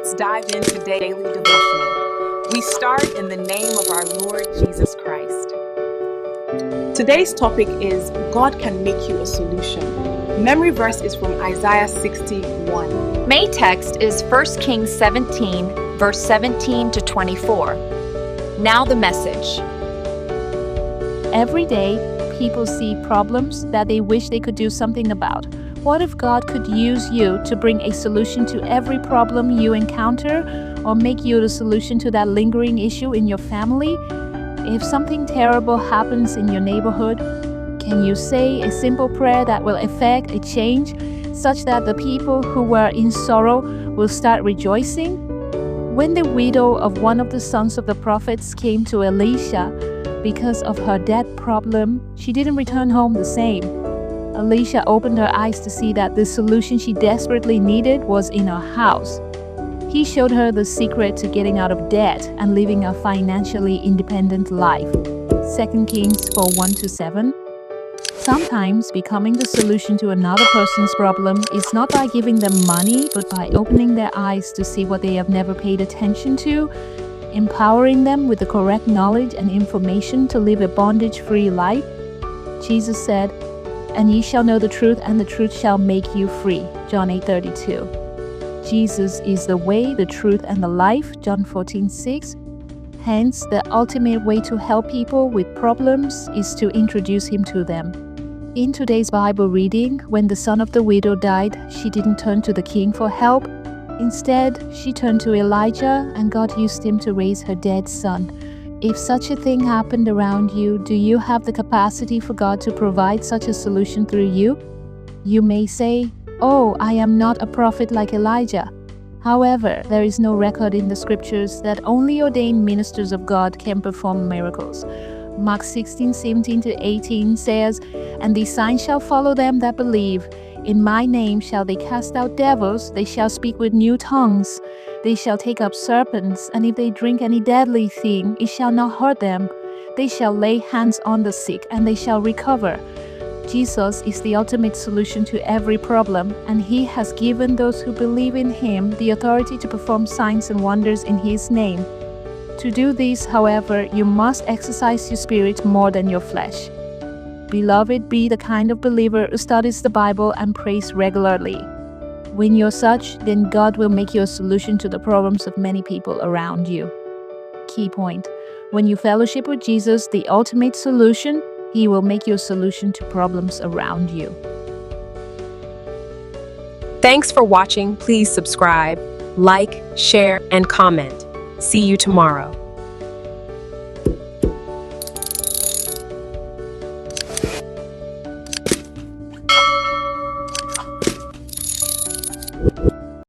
Let's dive into daily devotional. We start in the name of our Lord Jesus Christ. Today's topic is God can make you a solution. Memory verse is from Isaiah 61. Main text is 1 Kings 17, verse 17 to 24. Now the message. Every day, people see problems that they wish they could do something about. What if God could use you to bring a solution to every problem you encounter, or make you the solution to that lingering issue in your family? If something terrible happens in your neighborhood, can you say a simple prayer that will effect a change, such that the people who were in sorrow will start rejoicing? When the widow of one of the sons of the prophets came to Elisha because of her debt problem, she didn't return home the same. Elisha opened her eyes to see that the solution she desperately needed was in her house. He showed her the secret to getting out of debt and living a financially independent life. 2 Kings 4:1-7. Sometimes becoming the solution to another person's problem is not by giving them money, but by opening their eyes to see what they have never paid attention to, empowering them with the correct knowledge and information to live a bondage-free life. Jesus said, "And ye shall know the truth, and the truth shall make you free." John 8:32. Jesus is the way, the truth, and the life. John 14:6. Hence, the ultimate way to help people with problems is to introduce Him to them. In today's Bible reading, when the son of the widow died, she didn't turn to the king for help. Instead, she turned to Elijah, and God used him to raise her dead son. If such a thing happened around you, do you have the capacity for God to provide such a solution through you? You may say, "Oh, I am not a prophet like Elijah." However, there is no record in the scriptures that only ordained ministers of God can perform miracles. Mark 16:17-18 says, "And these signs shall follow them that believe. In my name shall they cast out devils, they shall speak with new tongues, they shall take up serpents, and if they drink any deadly thing, it shall not hurt them. They shall lay hands on the sick, and they shall recover." Jesus is the ultimate solution to every problem, and He has given those who believe in Him the authority to perform signs and wonders in His name. To do this, however, you must exercise your spirit more than your flesh. Beloved, be the kind of believer who studies the Bible and prays regularly. When you're such, then God will make you a solution to the problems of many people around you. Key point: when you fellowship with Jesus, the ultimate solution, He will make you a solution to problems around you. Thanks for watching. Please subscribe, like, share, and comment. See you tomorrow.